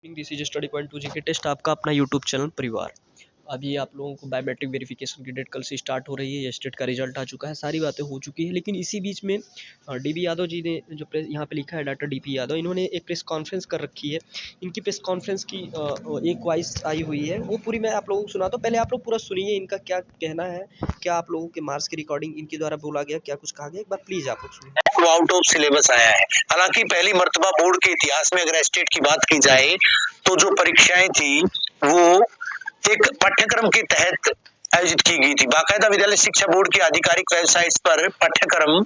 This is study point 2 GK test आपका अपना YouTube channel परिवार। अभी आप लोगों को बायोमेट्रिक वेरिफिकेशन की डेट कल से स्टार्ट हो रही है। ये स्टेट का रिजल्ट आ चुका है, सारी बातें हो चुकी है। लेकिन इसी बीच में डीबी यादव जी ने जो प्रेस यहाँ पे लिखा है, डॉक्टर डीपी यादव, इन्होंने एक प्रेस कॉन्फ्रेंस कर रखी है। इनकी प्रेस कॉन्फ्रेंस की एक वॉइस आई हुई है, वो पूरी मैं आप लोगों को सुनाता हूँ। पहले आप लोग पूरा सुनिए इनका क्या कहना है, क्या आप लोगों के मार्क्स की रिकॉर्डिंग इनके द्वारा बोला गया, क्या कुछ कहा गया, एक बार प्लीज आप लोग सुनिए। वो आउट ऑफ सिलेबस आया है। हालांकि पहली मर्तबा बोर्ड के इतिहास में अगर स्टेट की बात की जाए तो जो परीक्षाएं थी वो एक पाठ्यक्रम के तहत आयोजित की गई थी। बाकायदा विद्यालय शिक्षा बोर्ड की आधिकारिक वेबसाइट पर पाठ्यक्रम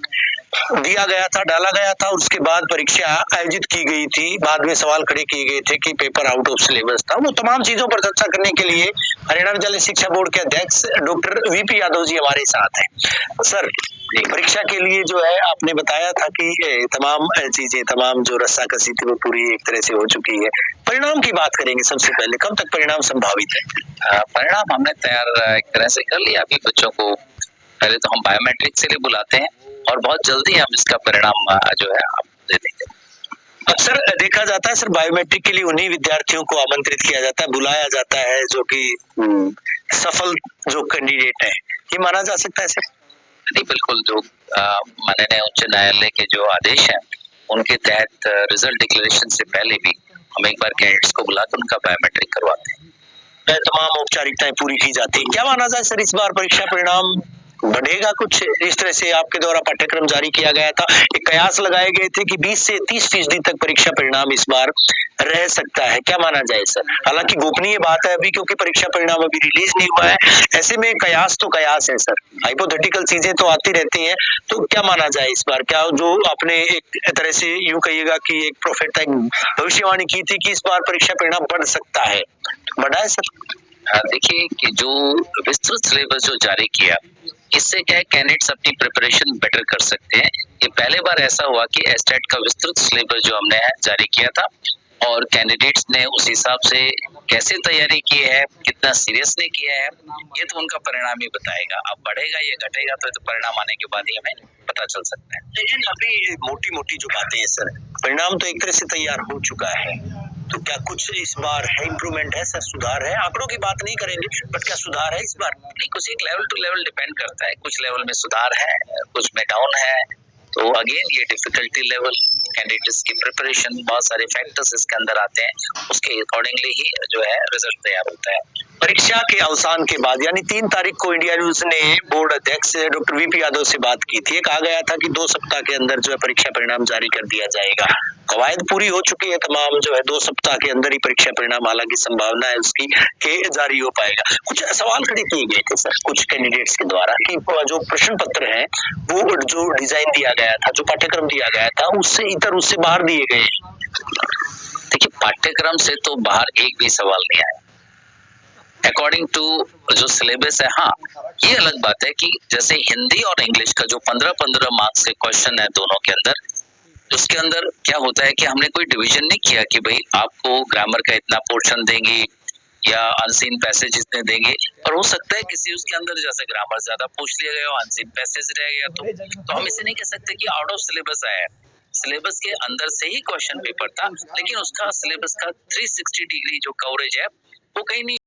दिया गया था, डाला गया था और उसके बाद परीक्षा आयोजित की गई थी। बाद में सवाल खड़े किए गए थे कि पेपर आउट ऑफ सिलेबस था। वो तमाम चीजों पर चर्चा करने के लिए हरियाणा विद्यालय शिक्षा बोर्ड के अध्यक्ष डॉक्टर वीपी यादव जी हमारे साथ हैं। सर, परीक्षा के लिए जो है आपने बताया था कि तमाम चीजें, तमाम जो रस्साकसी थी वो पूरी एक तरह से हो चुकी है। परिणाम की बात करेंगे सबसे पहले, कब तक परिणाम संभावित है? परिणाम हमने तैयार एक तरह से कर लिया। अभी बच्चों को पहले तो हम बायोमेट्रिक से लिए बुलाते हैं और बहुत जल्दी हम इसका परिणाम जो है आप दे देंगे। अक्सर देखा जाता है सर, बायोमेट्रिक के लिए उन्हीं विद्यार्थियों को आमंत्रित किया जाता है, बुलाया जाता है जो कि सफल जो कैंडिडेट है, ये माना जा सकता है सर? नहीं, बिल्कुल। जो माननीय उच्च न्यायालय के जो आदेश हैं उनके तहत रिजल्ट डिक्लेरेशन से पहले भी हम एक बार कैंडिडेट्स को बुलाकर उनका बायोमेट्रिक करवाते हैं। तमाम औपचारिकताएं पूरी की जाती है। क्या माना जाए सर, इस बार परीक्षा परिणाम बढ़ेगा कुछ? इस तरह से आपके द्वारा पाठ्यक्रम जारी किया गया था, एक कयास लगाए गए थे कि 20 से 30% तक परीक्षा परिणाम इस बार रह सकता है। क्या माना जाए सर? हालांकि गोपनीय बात है अभी, क्योंकि परीक्षा परिणाम अभी रिलीज नहीं हुआ है। ऐसे में कयास तो कयास है सर, हाइपोथेटिकल चीजें तो आती रहती हैं। तो क्या माना जाए इस बार? क्या जो आपने एक तरह से यूं कहिएगा कि एक प्रोफेट भविष्यवाणी की थी कि इस बार परीक्षा परिणाम बढ़ सकता है, बढ़ा है सर? देखिए कि जो विस्तृत सिलेबस जो जारी किया, इससे क्या है, कैंडिडेट्स अपनी प्रिपरेशन बेटर कर सकते हैं। ये पहले बार ऐसा हुआ कि एस्टेट का विस्तृत सिलेबस जो हमने जारी किया था और कैंडिडेट्स ने उस हिसाब से कैसे तैयारी की है, कितना सीरियसली किया है, ये तो उनका परिणाम ही बताएगा। अब बढ़ेगा या घटेगा तो परिणाम आने के बाद ही हमें पता चल सकता है। लेकिन अभी मोटी मोटी जो बातें हैं सर, परिणाम तो एक तरह से तैयार हो चुका है, तो क्या कुछ इस बार है, इम्प्रूवमेंट है सर, सुधार है? आंकड़ों की बात नहीं करेंगे, बट क्या सुधार है इस बार? नहीं, कुछ एक लेवल टू लेवल डिपेंड करता है। कुछ लेवल में सुधार है, कुछ में डाउन है। तो अगेन ये डिफिकल्टी लेवल, कैंडिडेट्स की प्रिपरेशन, बहुत सारे फैक्टर्स इसके अंदर आते हैं, उसके अकॉर्डिंगली ही जो है रिजल्ट तैयार होता है। परीक्षा के अवसान के बाद यानी 3 तारीख को इंडिया न्यूज ने बोर्ड अध्यक्ष डॉक्टर वीपी यादव से बात की थी। कहा गया था कि 2 सप्ताह के अंदर जो है परीक्षा परिणाम जारी कर दिया जाएगा। कवायद पूरी हो चुकी है तमाम, जो है 2 सप्ताह के अंदर ही परीक्षा परिणाम, हालांकि संभावना है उसकी कि जारी हो पाएगा। कुछ सवाल खड़े किए गए थे सर कुछ कैंडिडेट्स के द्वारा कि जो प्रश्न पत्र है वो जो डिजाइन दिया गया था, जो पाठ्यक्रम दिया गया था, उससे इतर उससे बाहर दिए गए। देखिए, पाठ्यक्रम से तो बाहर एक भी सवाल नहीं आया अकॉर्डिंग टू जो सिलेबस है। हाँ, ये अलग बात है कि जैसे हिंदी और इंग्लिश का जो 15-15 मार्क्स के क्वेश्चन है दोनों के अंदर, उसके अंदर क्या होता है कि हमने कोई डिवीजन नहीं किया कि भाई आपको ग्रामर का इतना पोर्शन देंगे या अनसीन पैसेज इतने देंगे। और हो सकता है किसी उसके अंदर जैसे ग्रामर ज्यादा पूछ लिया गया, अनसीन पैसेज रह गया, तो हम इसे नहीं कह सकते कि आउट ऑफ सिलेबस आया है। सिलेबस के अंदर से ही क्वेश्चन पेपर था, लेकिन उसका सिलेबस का 360 डिग्री जो कवरेज है वो कहीं नहीं